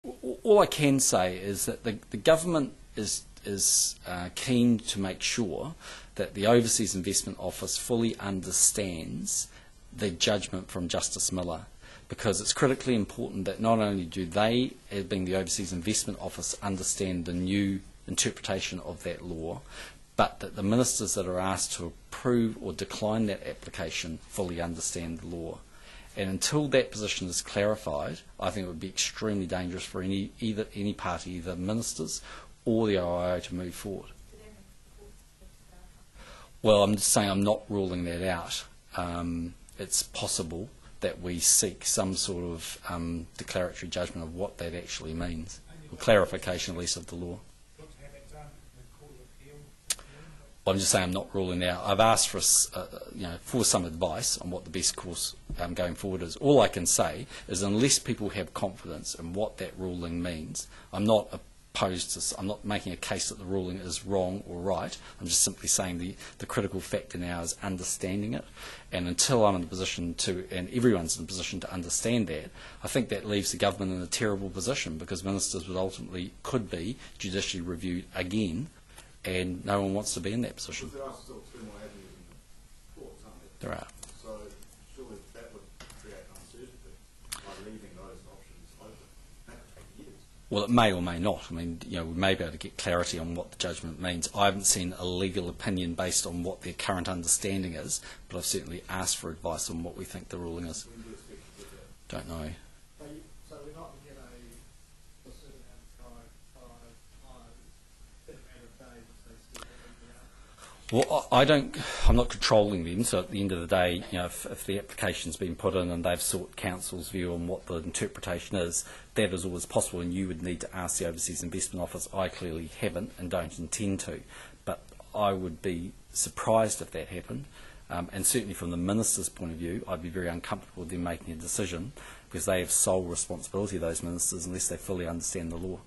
All I can say is that the government is keen to make sure that the Overseas Investment Office fully understands the judgment from Justice Miller, because it's critically important that not only do they, as being the Overseas Investment Office, understand the new interpretation of that law, but that the ministers that are asked to approve or decline that application fully understand the law. And until that position is clarified, I think it would be extremely dangerous for any party, either ministers or the OIO, to move forward. Well, I'm just saying I'm not ruling that out. It's possible that we seek some sort of declaratory judgment of what that actually means, or clarification at least of the law. I'm just saying I'm not ruling it out. I've asked for for some advice on what the best course going forward is. All I can say is, unless people have confidence in what that ruling means, I'm not opposed to. I'm not making a case that the ruling is wrong or right. I'm just simply saying the critical factor now is understanding it. And until I'm in a position to, and everyone's in a position to understand that, I think that leaves the government in a terrible position, because ministers could be judicially reviewed again. And no one wants to be in that position. There are still two more avenues in the courts, aren't there? There are. So surely that would create uncertainty by leaving those options open. That would take years. Well, it may or may not. I mean, we may be able to get clarity on what the judgment means. I haven't seen a legal opinion based on what their current understanding is, but I've certainly asked for advice on what we think the ruling is. When do you expect to get that? Don't know. So we're not going to get a decision outside in a matter of days if they still have Well, I'm not controlling them, so at the end of the day, if the application's been put in and they've sought council's view on what the interpretation is, that is always possible, and you would need to ask the Overseas Investment Office. I clearly haven't and don't intend to, but I would be surprised if that happened, and certainly from the minister's point of view, I'd be very uncomfortable with them making a decision, because they have sole responsibility, those ministers, unless they fully understand the law.